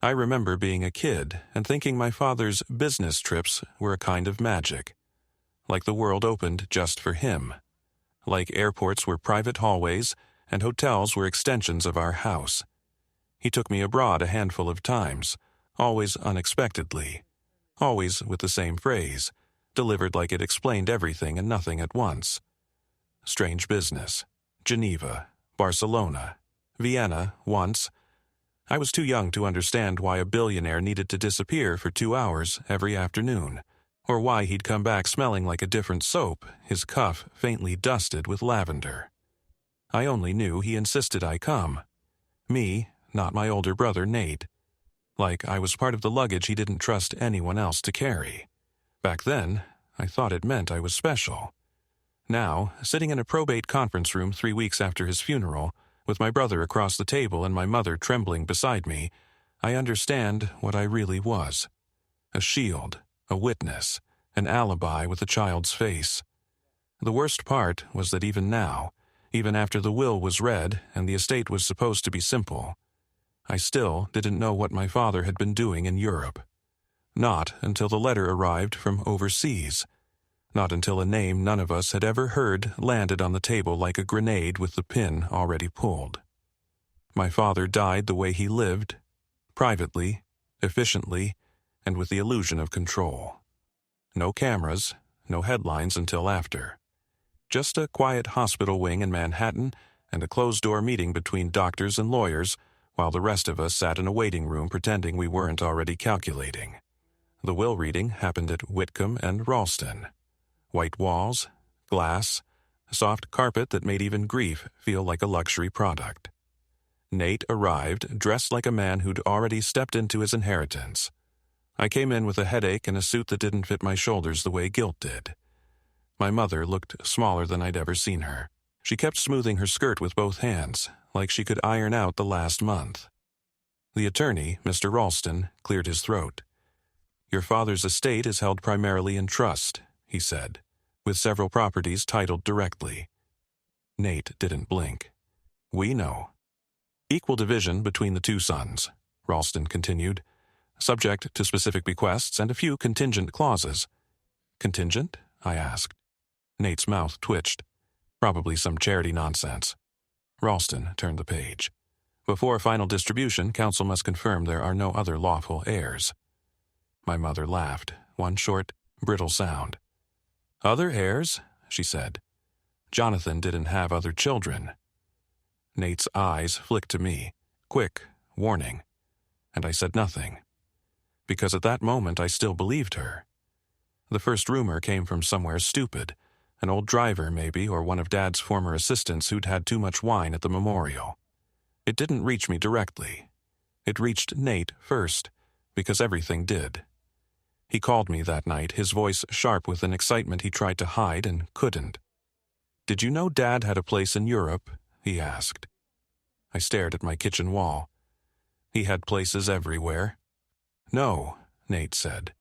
I remember being a kid and thinking my father's business trips were a kind of magic. Like the world opened just for him. Like airports were private hallways and hotels were extensions of our house. He took me abroad a handful of times, always unexpectedly, always with the same phrase, delivered like it explained everything and nothing at once. Strange business. Geneva, Barcelona, Vienna, once. I was too young to understand why a billionaire needed to disappear for 2 hours every afternoon, or why he'd come back smelling like a different soap, his cuff faintly dusted with lavender. I only knew he insisted I come. Me, not my older brother Nate. Like I was part of the luggage he didn't trust anyone else to carry. Back then, I thought it meant I was special. Now, sitting in a probate conference room 3 weeks after his funeral, with my brother across the table and my mother trembling beside me, I understand what I really was. A shield, a witness, an alibi with a child's face. The worst part was that even now, even after the will was read and the estate was supposed to be simple, I still didn't know what my father had been doing in Europe. Not until the letter arrived from overseas. Not until a name none of us had ever heard landed on the table like a grenade with the pin already pulled. My father died the way he lived, privately, efficiently, and with the illusion of control. No cameras, no headlines until after. Just a quiet hospital wing in Manhattan and a closed-door meeting between doctors and lawyers while the rest of us sat in a waiting room pretending we weren't already calculating. The will reading happened at Whitcomb and Ralston. White walls, glass, a soft carpet that made even grief feel like a luxury product. Nate arrived dressed like a man who'd already stepped into his inheritance. I came in with a headache and a suit that didn't fit my shoulders the way guilt did. My mother looked smaller than I'd ever seen her. She kept smoothing her skirt with both hands, like she could iron out the last month. The attorney, Mr. Ralston, cleared his throat. "Your father's estate is held primarily in trust," he said, "with several properties titled directly." Nate didn't blink. "We know." "Equal division between the 2 sons," Ralston continued, "subject to specific bequests and a few contingent clauses." "Contingent?" I asked. Nate's mouth twitched. "Probably some charity nonsense." Ralston turned the page. "Before final distribution, counsel must confirm there are no other lawful heirs." My mother laughed, one short, brittle sound. "Other heirs?" she said. "Jonathan didn't have other children." Nate's eyes flicked to me, quick, warning, and I said nothing. Because at that moment I still believed her. The first rumor came from somewhere stupid, an old driver maybe, or one of Dad's former assistants who'd had too much wine at the memorial. It didn't reach me directly. It reached Nate first, because everything did. He called me that night, his voice sharp with an excitement he tried to hide and couldn't. "Did you know Dad had a place in Europe?" he asked. I stared at my kitchen wall. He had places everywhere. "No," Nate said.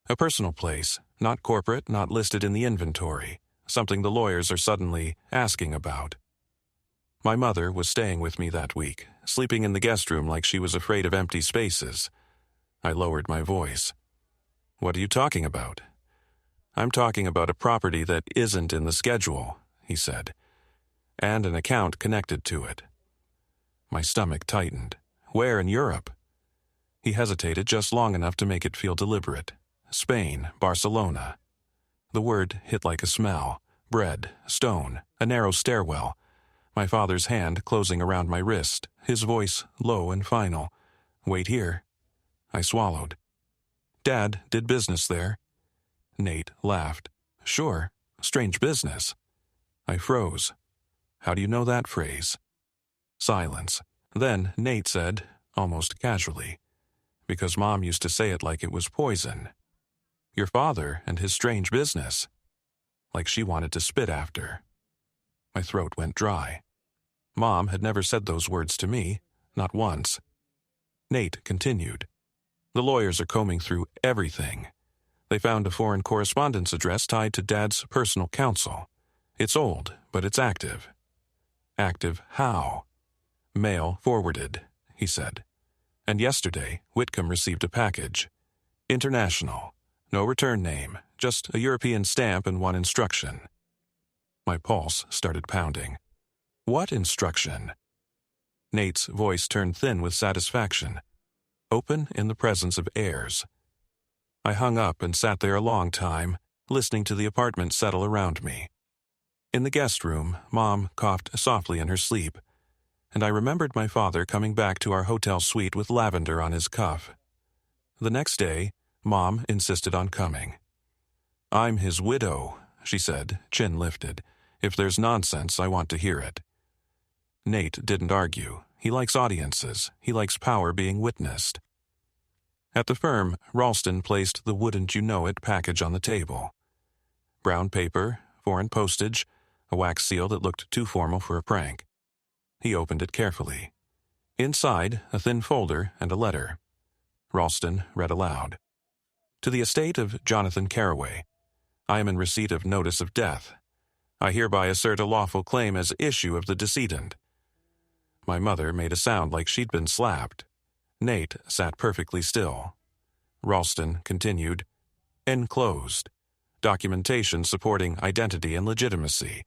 "A personal place, not corporate, not listed in the inventory, something the lawyers are suddenly asking about." My mother was staying with me that week, sleeping in the guest room like she was afraid of empty spaces. I lowered my voice. "What are you talking about?" "I'm talking about a property that isn't in the schedule," he said, "and an account connected to it." My stomach tightened. "Where in Europe?" He hesitated just long enough to make it feel deliberate. "Spain, Barcelona." The word hit like a smell. Bread, stone, a narrow stairwell. My father's hand closing around my wrist, his voice low and final. "Wait here." I swallowed. "Dad did business there." Nate laughed. "Sure, strange business." I froze. "How do you know that phrase?" Silence. Then Nate said, almost casually, "Because Mom used to say it like it was poison. Your father and his strange business." Like she wanted to spit after. My throat went dry. Mom had never said those words to me, not once. Nate continued. "The lawyers are combing through everything. They found a foreign correspondence address tied to Dad's personal counsel. It's old, but it's active." "Active how?" "Mail forwarded," he said. And yesterday, Whitcomb received a package. International. No return name, just a European stamp and one instruction. My pulse started pounding. What instruction? Nate's voice turned thin with satisfaction. Open in the presence of heirs. I hung up and sat there a long time, listening to the apartment settle around me. In the guest room, Mom coughed softly in her sleep, and I remembered my father coming back to our hotel suite with lavender on his cuff. The next day, Mom insisted on coming. "I'm his widow," she said, chin lifted. "If there's nonsense, I want to hear it." Nate didn't argue. He likes audiences. He likes power being witnessed. At the firm, Ralston placed the wouldn't-you-know-it package on the table. Brown paper, foreign postage, a wax seal that looked too formal for a prank. He opened it carefully. Inside, a thin folder and a letter. Ralston read aloud. "To the estate of Jonathan Carraway. I am in receipt of notice of death. I hereby assert a lawful claim as issue of the decedent." My mother made a sound like she'd been slapped. Nate sat perfectly still. Ralston continued, "Enclosed. Documentation supporting identity and legitimacy.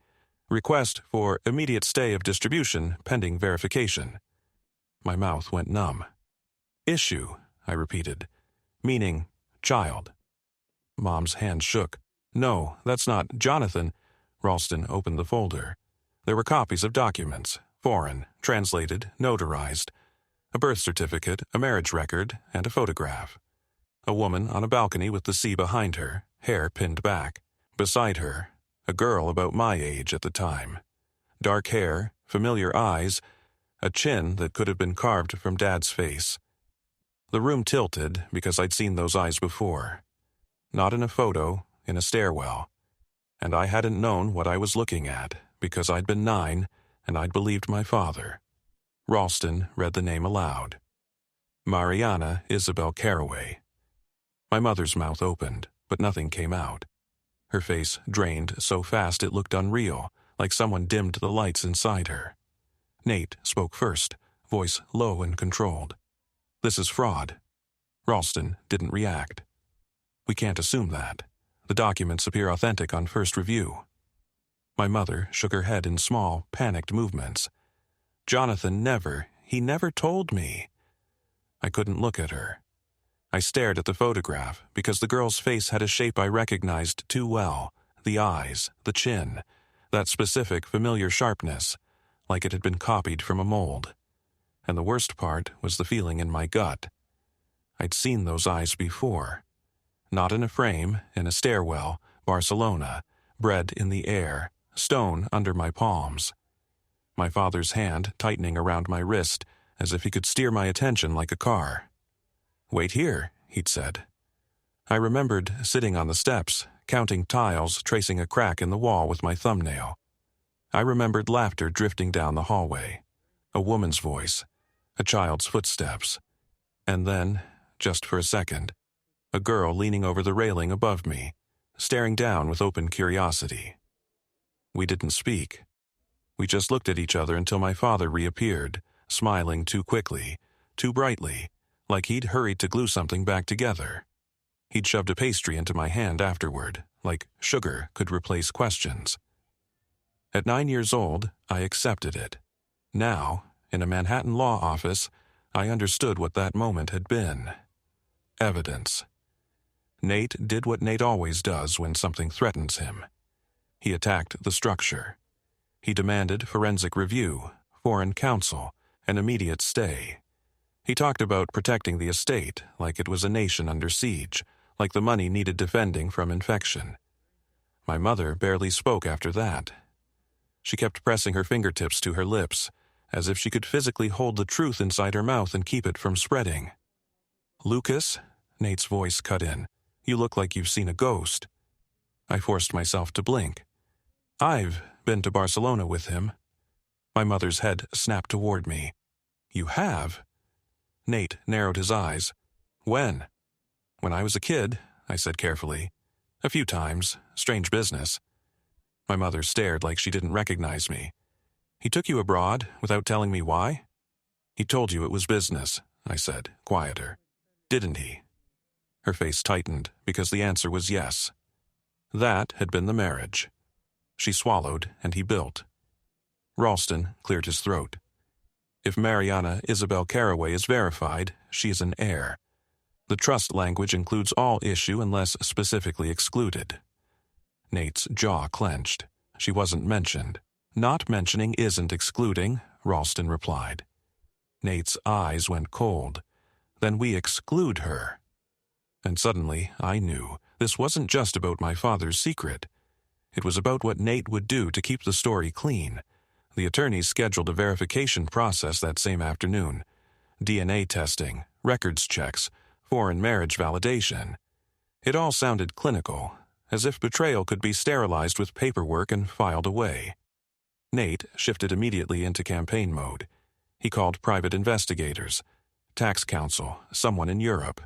Request for immediate stay of distribution pending verification." My mouth went numb. "Issue," I repeated, "meaning child." Mom's hand shook. "No, that's not Jonathan." Ralston opened the folder. There were copies of documents, foreign, translated, notarized, a birth certificate, a marriage record, and a photograph. A woman on a balcony with the sea behind her, hair pinned back. Beside her, a girl about my age at the time. Dark hair, familiar eyes, a chin that could have been carved from Dad's face. The room tilted because I'd seen those eyes before. Not in a photo, in a stairwell. And I hadn't known what I was looking at because I'd been 9 and I'd believed my father. Ralston read the name aloud. Mariana Isabel Carraway. My mother's mouth opened, but nothing came out. Her face drained so fast it looked unreal, like someone dimmed the lights inside her. Nate spoke first, voice low and controlled. "This is fraud." Ralston didn't react. "We can't assume that. The documents appear authentic on first review." My mother shook her head in small, panicked movements. "Jonathan he never told me." I couldn't look at her. I stared at the photograph because the girl's face had a shape I recognized too well. The eyes, the chin, that specific familiar sharpness, like it had been copied from a mold. And the worst part was the feeling in my gut. I'd seen those eyes before. Not in a frame, in a stairwell, Barcelona, bread in the air, stone under my palms. My father's hand tightening around my wrist, as if he could steer my attention like a car. "Wait here," he'd said. I remembered sitting on the steps, counting tiles, tracing a crack in the wall with my thumbnail. I remembered laughter drifting down the hallway, a woman's voice, a child's footsteps, and then, just for a second, a girl leaning over the railing above me, staring down with open curiosity. We didn't speak. We just looked at each other until my father reappeared, smiling too quickly, too brightly, like he'd hurried to glue something back together. He'd shoved a pastry into my hand afterward, like sugar could replace questions. At 9 years old, I accepted it. Now, in a Manhattan law office, I understood what that moment had been. Evidence. Nate did what Nate always does when something threatens him. He attacked the structure. He demanded forensic review, foreign counsel, an immediate stay. He talked about protecting the estate like it was a nation under siege, like the money needed defending from infection. My mother barely spoke after that. She kept pressing her fingertips to her lips, as if she could physically hold the truth inside her mouth and keep it from spreading. "Lucas," Nate's voice cut in, "you look like you've seen a ghost." I forced myself to blink. "I've been to Barcelona with him." My mother's head snapped toward me. "You have?" Nate narrowed his eyes. "When?" "When I was a kid," I said carefully. "A few times. Strange business." My mother stared like she didn't recognize me. "He took you abroad without telling me why?" "He told you it was business," I said, quieter. Didn't he? Her face tightened because the answer was yes. That had been the marriage. She swallowed, and he built. Ralston cleared his throat. If Mariana Isabel Carraway is verified, she is an heir. The trust language includes all issue unless specifically excluded. Nate's jaw clenched. She wasn't mentioned. Not mentioning isn't excluding, Ralston replied. Nate's eyes went cold. Then we exclude her. And suddenly, I knew this wasn't just about my father's secret. It was about what Nate would do to keep the story clean. The attorneys scheduled a verification process that same afternoon. DNA testing, records checks, foreign marriage validation. It all sounded clinical, as if betrayal could be sterilized with paperwork and filed away. Nate shifted immediately into campaign mode. He called private investigators, tax counsel, someone in Europe.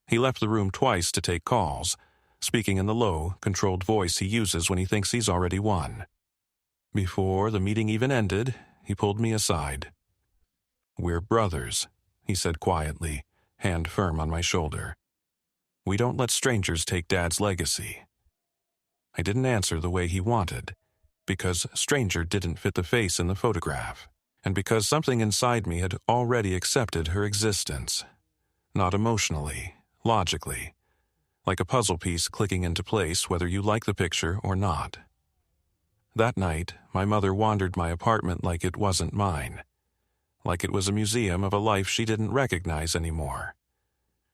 He left the room twice to take calls, speaking in the low, controlled voice he uses when he thinks he's already won. Before the meeting even ended, he pulled me aside. "We're brothers," he said quietly, hand firm on my shoulder. "We don't let strangers take Dad's legacy." I didn't answer the way he wanted, because stranger didn't fit the face in the photograph, and because something inside me had already accepted her existence. Not emotionally, logically, like a puzzle piece clicking into place whether you like the picture or not. That night, my mother wandered my apartment like it wasn't mine, like it was a museum of a life she didn't recognize anymore.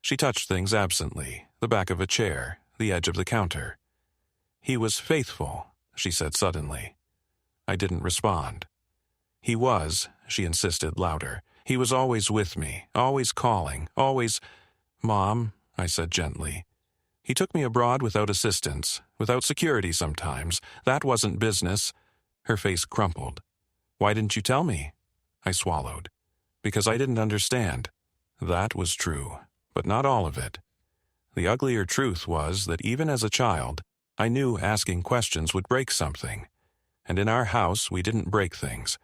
She touched things absently, the back of a chair, the edge of the counter. "He was faithful," she said suddenly. I didn't respond. "He was," she insisted louder. "He was always with me, always calling, always—" "Mom," I said gently. "He took me abroad without assistance, without security sometimes. That wasn't business." Her face crumpled. "Why didn't you tell me?" I swallowed. "Because I didn't understand." That was true, but not all of it. The uglier truth was that even as a child, I knew asking questions would break something. And in our house, we didn't break things.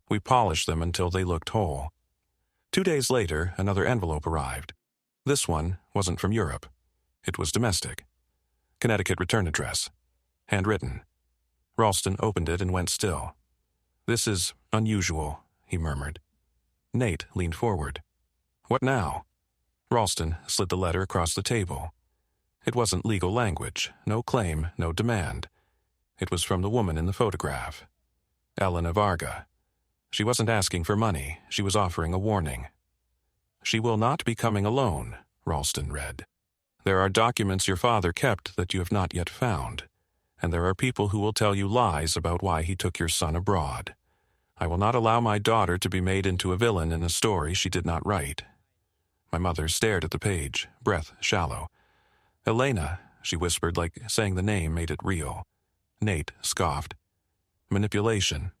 We polished them until they looked whole. 2 days later, another envelope arrived. This one wasn't from Europe. It was domestic. Connecticut return address. Handwritten. Ralston opened it and went still. "This is unusual," he murmured. Nate leaned forward. "What now?" Ralston slid the letter across the table. It wasn't legal language, no claim, no demand. It was from the woman in the photograph. Elena Varga. She wasn't asking for money, she was offering a warning. "She will not be coming alone," Ralston read. "There are documents your father kept that you have not yet found, and there are people who will tell you lies about why he took your son abroad. I will not allow my daughter to be made into a villain in a story she did not write." My mother stared at the page, breath shallow. "Elena," she whispered, like saying the name made it real. Nate scoffed. "Manipulation."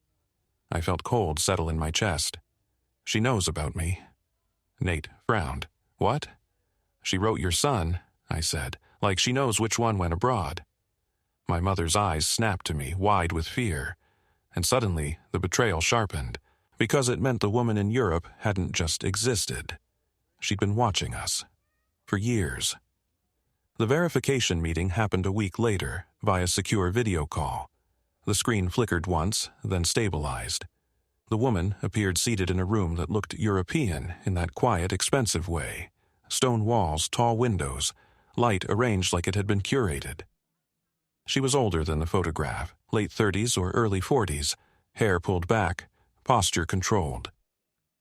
I felt cold settle in my chest. "She knows about me." Nate frowned. "What?" "She wrote your son," I said, "like she knows which one went abroad." My mother's eyes snapped to me, wide with fear. And suddenly, the betrayal sharpened, because it meant the woman in Europe hadn't just existed. She'd been watching us. For years. The verification meeting happened a week later, via secure video call. The screen flickered once, then stabilized. The woman appeared seated in a room that looked European in that quiet, expensive way. Stone walls, tall windows, light arranged like it had been curated. She was older than the photograph, late 30s or early 40s, hair pulled back, posture controlled.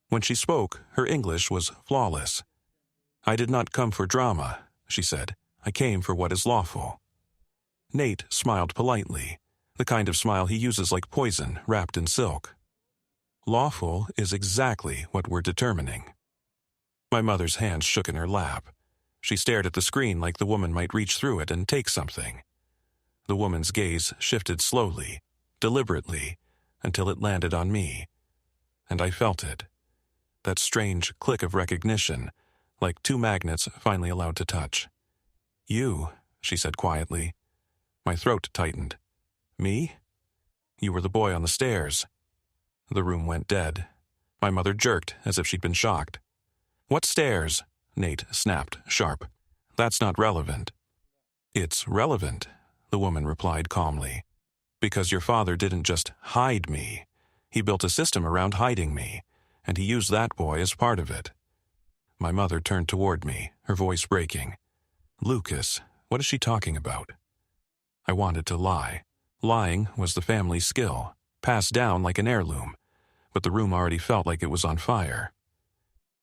When she spoke, her English was flawless. "I did not come for drama," she said. "I came for what is lawful." Nate smiled politely, the kind of smile he uses like poison wrapped in silk. Lawful is exactly what we're determining. My mother's hands shook in her lap. She stared at the screen like the woman might reach through it and take something. The woman's gaze shifted slowly, deliberately, until it landed on me. And I felt it. That strange click of recognition, like two magnets finally allowed to touch. "You," she said quietly. My throat tightened. "Me?" "You were the boy on the stairs." The room went dead. My mother jerked as if she'd been shocked. What stairs? Nate snapped, sharp. That's not relevant. It's relevant, the woman replied calmly. Because your father didn't just hide me. He built a system around hiding me, and he used that boy as part of it. My mother turned toward me, her voice breaking. Lucas, what is she talking about? I wanted to lie. Lying was the family skill, passed down like an heirloom, but the room already felt like it was on fire.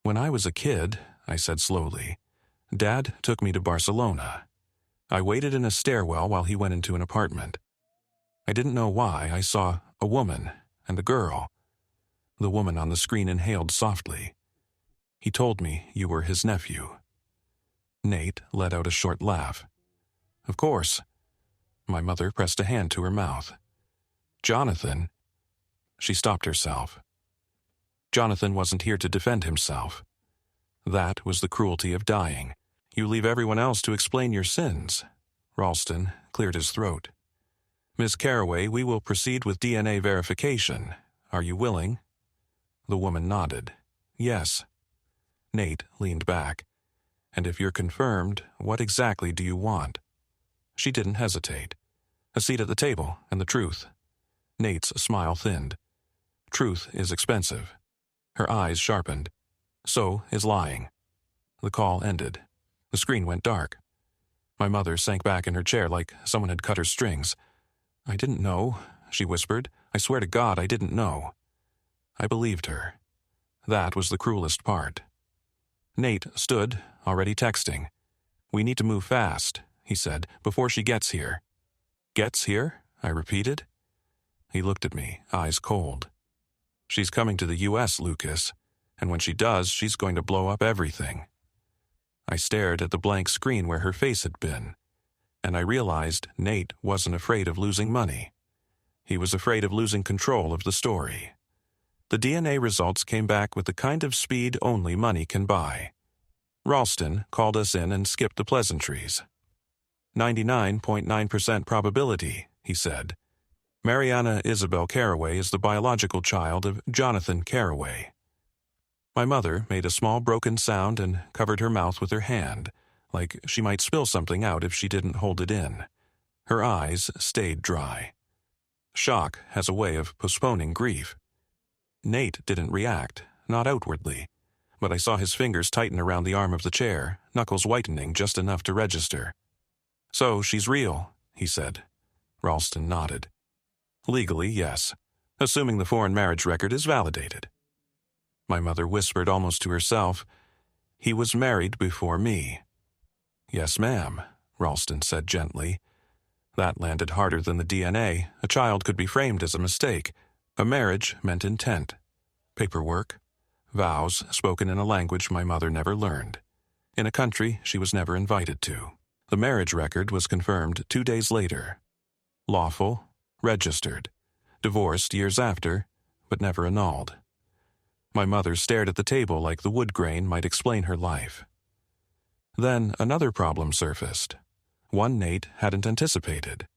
When I was a kid, I said slowly, Dad took me to Barcelona. I waited in a stairwell while he went into an apartment. I didn't know why. I saw a woman and a girl. The woman on the screen inhaled softly. He told me you were his nephew. Nate let out a short laugh. Of course. My mother pressed a hand to her mouth. Jonathan. She stopped herself. Jonathan wasn't here to defend himself. That was the cruelty of dying. You leave everyone else to explain your sins. Ralston cleared his throat. Miss Carraway, we will proceed with DNA verification. Are you willing? The woman nodded. Yes. Nate leaned back. And if you're confirmed, what exactly do you want? She didn't hesitate. A seat at the table and the truth. Nate's smile thinned. Truth is expensive. Her eyes sharpened. So is lying. The call ended. The screen went dark. My mother sank back in her chair like someone had cut her strings. I didn't know, she whispered. I swear to God I didn't know. I believed her. That was the cruelest part. Nate stood, already texting. We need to move fast, he said, before she gets here. Gets here? I repeated. He looked at me, eyes cold. She's coming to the U.S., Lucas, and when she does, she's going to blow up everything. I stared at the blank screen where her face had been, and I realized Nate wasn't afraid of losing money. He was afraid of losing control of the story. The DNA results came back with the kind of speed only money can buy. Ralston called us in and skipped the pleasantries. 99.9% probability, he said. Mariana Isabel Carraway is the biological child of Jonathan Carraway. My mother made a small broken sound and covered her mouth with her hand, like she might spill something out if she didn't hold it in. Her eyes stayed dry. Shock has a way of postponing grief. Nate didn't react, not outwardly, but I saw his fingers tighten around the arm of the chair, knuckles whitening just enough to register. So she's real, he said. Ralston nodded. Legally, yes, assuming the foreign marriage record is validated. My mother whispered almost to herself, He was married before me. Yes, ma'am, Ralston said gently. That landed harder than the DNA. A child could be framed as a mistake. A marriage meant intent. Paperwork. Vows spoken in a language my mother never learned. In a country she was never invited to. The marriage record was confirmed 2 days later. Lawful, registered, divorced years after, but never annulled. My mother stared at the table like the wood grain might explain her life. Then another problem surfaced. One Nate hadn't anticipated.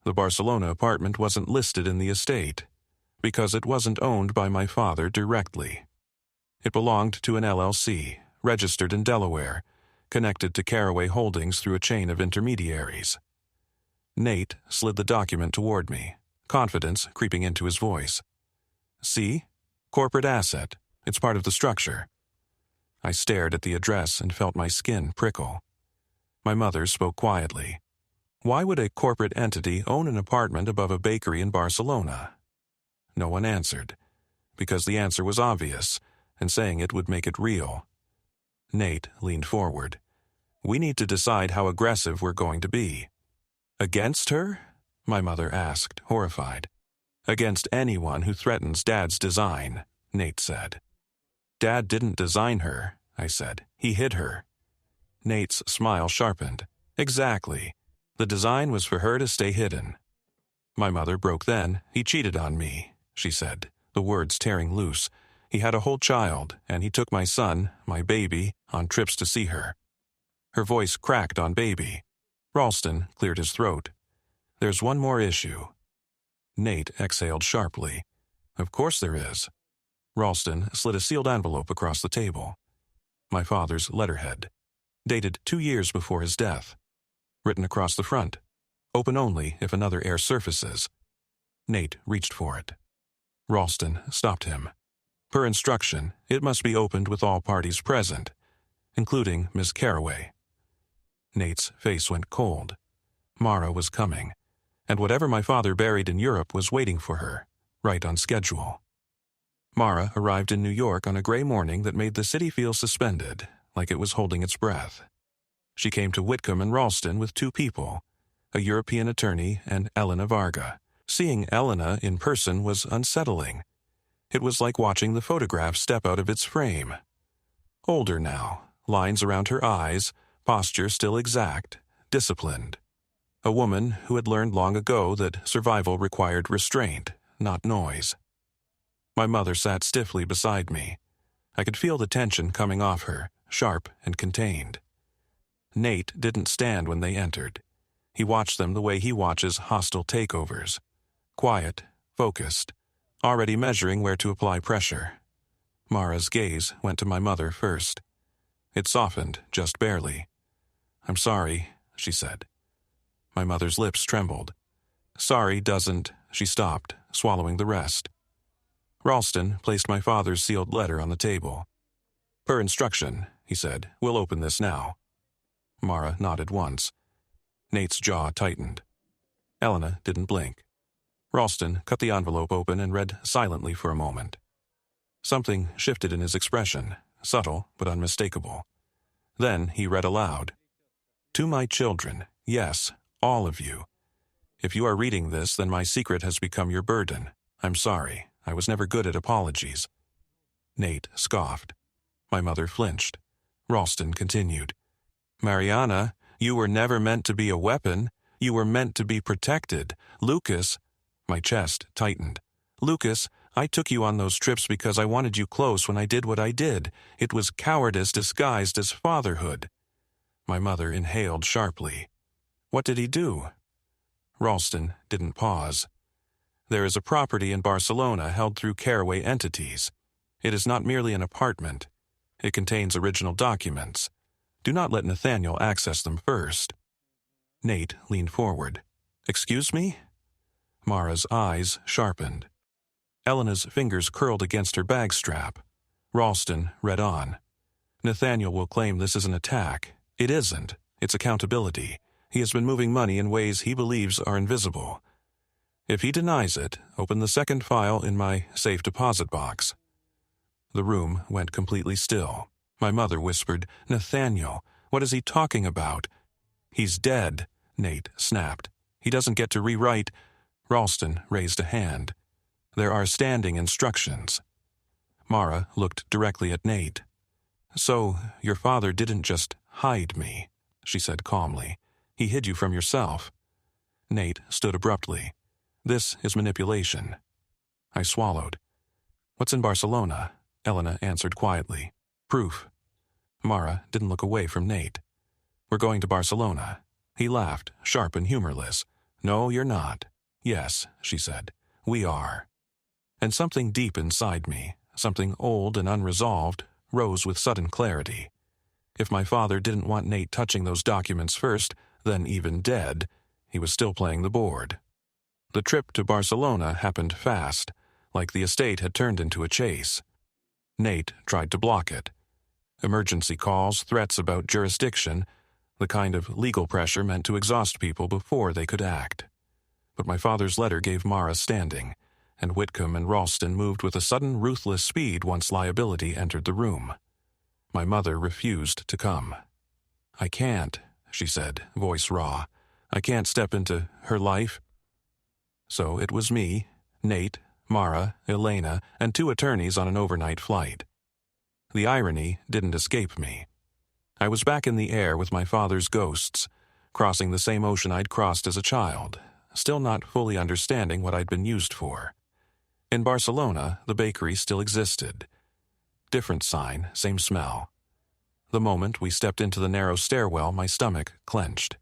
The Barcelona apartment wasn't listed in the estate, because it wasn't owned by my father directly. It belonged to an LLC, registered in Delaware, connected to Carraway Holdings through a chain of intermediaries. Nate slid the document toward me, confidence creeping into his voice. See? Corporate asset. It's part of the structure. I stared at the address and felt my skin prickle. My mother spoke quietly. Why would a corporate entity own an apartment above a bakery in Barcelona? No one answered, because the answer was obvious, and saying it would make it real. Nate leaned forward. We need to decide how aggressive we're going to be. Against her? My mother asked, horrified. Against anyone who threatens Dad's design, Nate said. Dad didn't design her, I said. He hid her. Nate's smile sharpened. Exactly. The design was for her to stay hidden. My mother broke then. He cheated on me, she said, the words tearing loose. He had a whole child, and he took my son, my baby, on trips to see her. Her voice cracked on baby. Ralston cleared his throat. There's one more issue. Nate exhaled sharply. Of course there is. Ralston slid a sealed envelope across the table. My father's letterhead, dated 2 years before his death. Written across the front, open only if another heir surfaces. Nate reached for it. Ralston stopped him. Per instruction, it must be opened with all parties present, including Miss Carraway. Nate's face went cold. Mara was coming, and whatever my father buried in Europe was waiting for her, right on schedule. Mara arrived in New York on a gray morning that made the city feel suspended, like it was holding its breath. She came to Whitcomb and Ralston with 2 people, a European attorney and Elena Varga. Seeing Elena in person was unsettling. It was like watching the photograph step out of its frame. Older now, lines around her eyes, posture still exact, disciplined. A woman who had learned long ago that survival required restraint, not noise. My mother sat stiffly beside me. I could feel the tension coming off her, sharp and contained. Nate didn't stand when they entered. He watched them the way he watches hostile takeovers. Quiet, focused, already measuring where to apply pressure. Mara's gaze went to my mother first. It softened, just barely. "I'm sorry," she said. My mother's lips trembled. "Sorry doesn't—" She stopped, swallowing the rest. Ralston placed my father's sealed letter on the table. "Per instruction," he said, "we'll open this now." Mara nodded once. Nate's jaw tightened. Elena didn't blink. Ralston cut the envelope open and read silently for a moment. Something shifted in his expression, subtle but unmistakable. Then he read aloud. "To my children, yes, all of you. If you are reading this, then my secret has become your burden. I'm sorry. I was never good at apologies." Nate scoffed. My mother flinched. Ralston continued. "Mariana, you were never meant to be a weapon. You were meant to be protected. Lucas—" My chest tightened. "Lucas, I took you on those trips because I wanted you close when I did what I did. It was cowardice disguised as fatherhood." My mother inhaled sharply. "What did he do?" Ralston didn't pause. "There is a property in Barcelona held through Carraway entities. It is not merely an apartment. It contains original documents. Do not let Nathaniel access them first." Nate leaned forward. "Excuse me?" Mara's eyes sharpened. Elena's fingers curled against her bag strap. Ralston read on. "Nathaniel will claim this is an attack. It isn't. It's accountability. He has been moving money in ways he believes are invisible. If he denies it, open the second file in my safe deposit box." The room went completely still. My mother whispered, "Nathaniel, what is he talking about?" "He's dead," Nate snapped. "He doesn't get to rewrite—" Ralston raised a hand. "There are standing instructions." Mara looked directly at Nate. "So, your father didn't just hide me," she said calmly. "He hid you from yourself." Nate stood abruptly. "This is manipulation." I swallowed. "What's in Barcelona?" Elena answered quietly. "Proof." Mara didn't look away from Nate. "We're going to Barcelona." He laughed, sharp and humorless. "No, you're not." "Yes," she said. "We are." And something deep inside me, something old and unresolved, rose with sudden clarity. If my father didn't want Nate touching those documents first, then even dead, he was still playing the board. The trip to Barcelona happened fast, like the estate had turned into a chase. Nate tried to block it. Emergency calls, threats about jurisdiction, the kind of legal pressure meant to exhaust people before they could act. But my father's letter gave Mara standing, and Whitcomb and Ralston moved with a sudden ruthless speed once liability entered the room. My mother refused to come. "I can't," she said, voice raw. "I can't step into her life." So it was me, Nate, Mara, Elena, and 2 attorneys on an overnight flight. The irony didn't escape me. I was back in the air with my father's ghosts, crossing the same ocean I'd crossed as a child, still not fully understanding what I'd been used for. In Barcelona, the bakery still existed. Different sign, same smell. The moment we stepped into the narrow stairwell, my stomach clenched.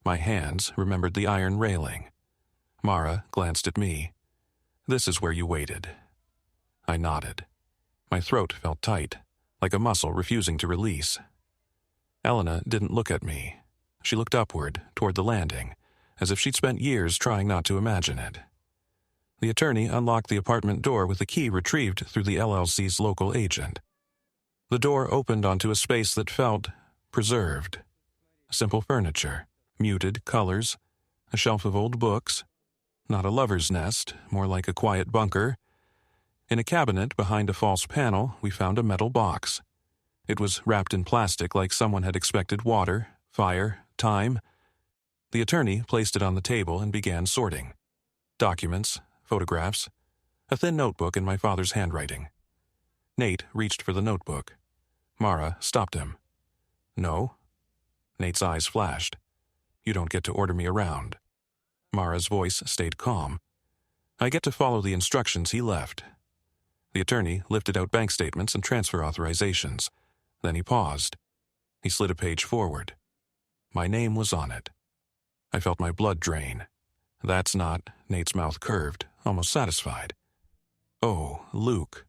My hands remembered the iron railing. Mara glanced at me. "This is where you waited." I nodded. My throat felt tight, like a muscle refusing to release. Elena didn't look at me. She looked upward, toward the landing, as if she'd spent years trying not to imagine it. The attorney unlocked the apartment door with a key retrieved through the LLC's local agent. The door opened onto a space that felt preserved. Simple furniture, muted colors, a shelf of old books. Not a lover's nest, more like a quiet bunker. In a cabinet behind a false panel, we found a metal box. It was wrapped in plastic like someone had expected water, fire, time. The attorney placed it on the table and began sorting. Documents, photographs, a thin notebook in my father's handwriting. Nate reached for the notebook. Mara stopped him. "No." Nate's eyes flashed. "You don't get to order me around." Mara's voice stayed calm. "I get to follow the instructions he left." The attorney lifted out bank statements and transfer authorizations. Then he paused. He slid a page forward. My name was on it. I felt my blood drain. "That's not," Nate's mouth curved, almost satisfied. "Oh, Luke."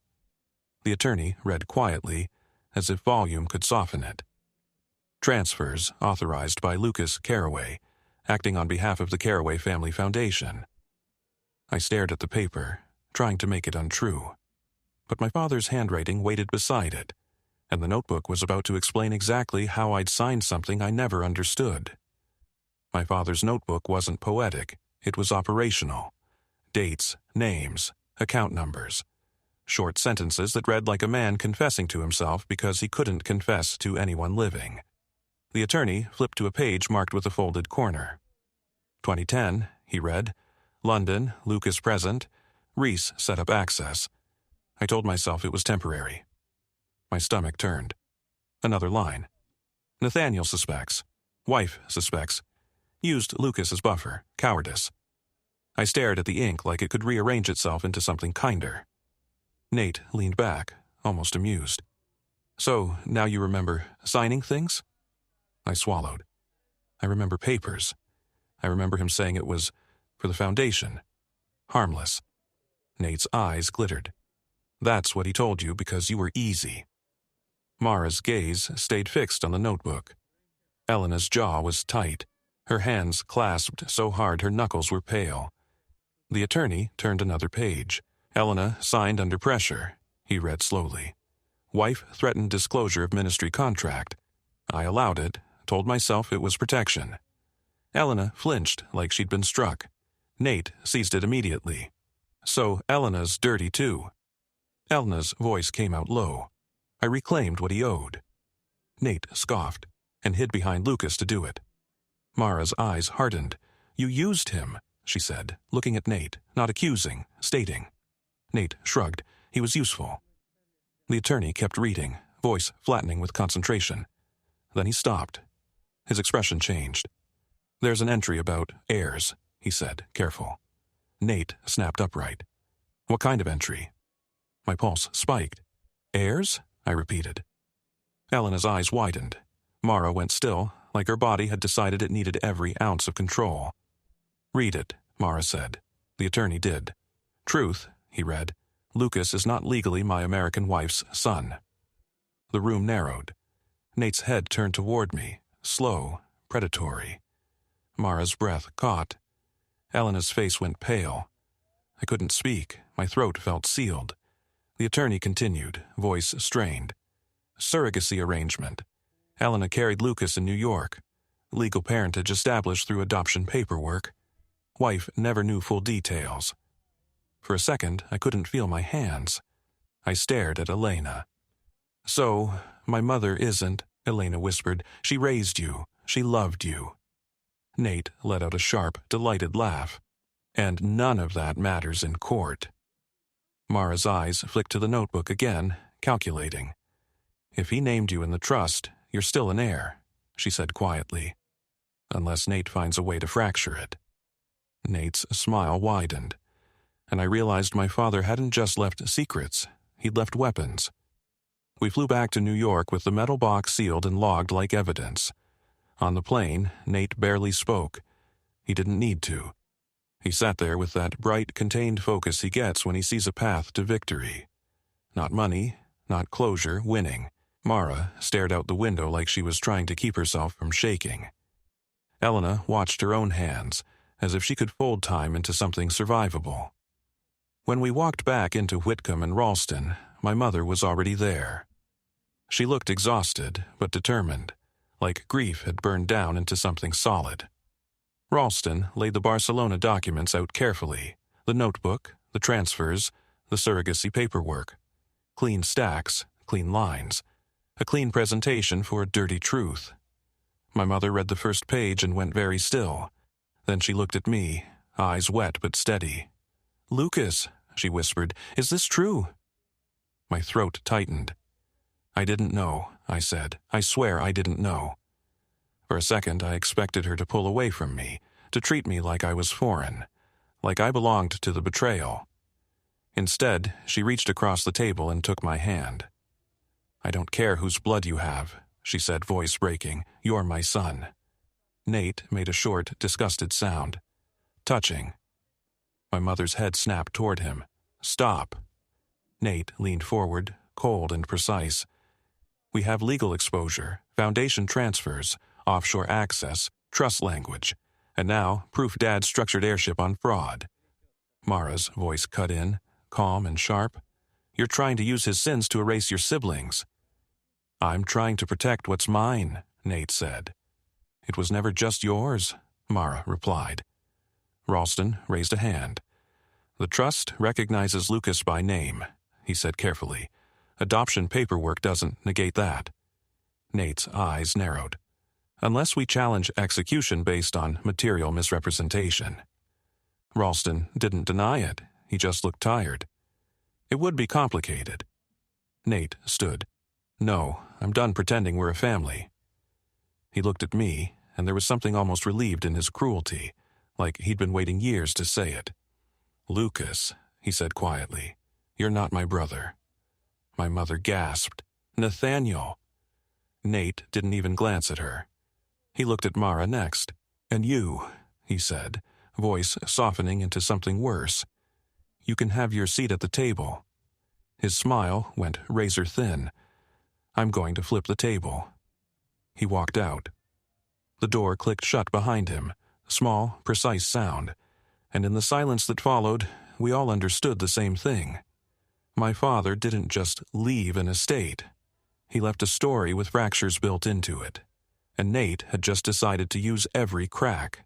The attorney read quietly, as if volume could soften it. Transfers authorized by Lucas Carraway, acting on behalf of the Carraway Family Foundation. I stared at the paper, trying to make it untrue. But my father's handwriting waited beside it, and the notebook was about to explain exactly how I'd signed something I never understood. My father's notebook wasn't poetic, it was operational. Dates, names, account numbers. Short sentences that read like a man confessing to himself because he couldn't confess to anyone living. The attorney flipped to a page marked with a folded corner. 2010, he read. London, Lucas present. Reese set up access. I told myself it was temporary. My stomach turned. Another line. Nathaniel suspects. Wife suspects. Used Lucas as buffer. Cowardice. I stared at the ink like it could rearrange itself into something kinder. Nate leaned back, almost amused. "So, now you remember signing things?" I swallowed. I remember papers. I remember him saying it was for the foundation. Harmless. Nate's eyes glittered. "That's what he told you because you were easy." Mara's gaze stayed fixed on the notebook. Elena's jaw was tight, her hands clasped so hard her knuckles were pale. The attorney turned another page. Elena signed under pressure, he read slowly. Wife threatened disclosure of ministry contract. I allowed it, told myself it was protection. Elena flinched like she'd been struck. Nate seized it immediately. "So Elena's dirty too." Elena's voice came out low. I reclaimed what he owed. Nate scoffed and hid behind Lucas to do it. Mara's eyes hardened. "You used him," she said, looking at Nate, not accusing, stating. Nate shrugged. He was useful. The attorney kept reading, voice flattening with concentration. Then he stopped. His expression changed. "There's an entry about heirs," he said, careful. Nate snapped upright. "What kind of entry?" My pulse spiked. "Heirs?" I repeated. Elena's eyes widened. Mara went still, like her body had decided it needed every ounce of control. "Read it," Mara said. The attorney did. "Truth," he read. "Lucas is not legally my American wife's son." The room narrowed. Nate's head turned toward me, slow, predatory. Mara's breath caught. Elena's face went pale. I couldn't speak. My throat felt sealed. The attorney continued, voice strained. "Surrogacy arrangement. Elena carried Lucas in New York. Legal parentage established through adoption paperwork. Wife never knew full details." For a second, I couldn't feel my hands. I stared at Elena. "So, my mother isn't," Elena whispered. "She raised you. She loved you." Nate let out a sharp, delighted laugh. "And none of that matters in court." Mara's eyes flicked to the notebook again, calculating. "If he named you in the trust, you're still an heir," she said quietly. "Unless Nate finds a way to fracture it." Nate's smile widened, and I realized my father hadn't just left secrets, he'd left weapons. We flew back to New York with the metal box sealed and logged like evidence. On the plane, Nate barely spoke. He didn't need to. He sat there with that bright, contained focus he gets when he sees a path to victory. Not money, not closure, winning. Mara stared out the window like she was trying to keep herself from shaking. Elena watched her own hands, as if she could fold time into something survivable. When we walked back into Whitcomb and Ralston, my mother was already there. She looked exhausted, but determined, like grief had burned down into something solid. Ralston laid the Barcelona documents out carefully, the notebook, the transfers, the surrogacy paperwork. Clean stacks, clean lines, a clean presentation for a dirty truth. My mother read the first page and went very still. Then she looked at me, eyes wet but steady. "Lucas," she whispered, "is this true?" My throat tightened. "I didn't know," I said. "I swear I didn't know." For a second, I expected her to pull away from me, to treat me like I was foreign, like I belonged to the betrayal. Instead, she reached across the table and took my hand. "I don't care whose blood you have," she said, voice breaking. "You're my son." Nate made a short, disgusted sound. "Touching." My mother's head snapped toward him. "Stop." Nate leaned forward, cold and precise. "We have legal exposure, foundation transfers, offshore access, trust language, and now proof Dad structured airship on fraud." Mara's voice cut in, calm and sharp. "You're trying to use his sins to erase your siblings." "I'm trying to protect what's mine," Nate said. "It was never just yours," Mara replied. Ralston raised a hand. "The trust recognizes Lucas by name," he said carefully. "Adoption paperwork doesn't negate that." Nate's eyes narrowed. "Unless we challenge execution based on material misrepresentation." Ralston didn't deny it. He just looked tired. "It would be complicated." Nate stood. "No, I'm done pretending we're a family." He looked at me, and there was something almost relieved in his cruelty, like he'd been waiting years to say it. "Lucas," he said quietly, "you're not my brother." My mother gasped. "Nathaniel!" Nate didn't even glance at her. He looked at Mara next. "And you," he said, voice softening into something worse. "You can have your seat at the table." His smile went razor thin. "I'm going to flip the table." He walked out. The door clicked shut behind him, small, precise sound, and in the silence that followed, we all understood the same thing. My father didn't just leave an estate. He left a story with fractures built into it, and Nate had just decided to use every crack.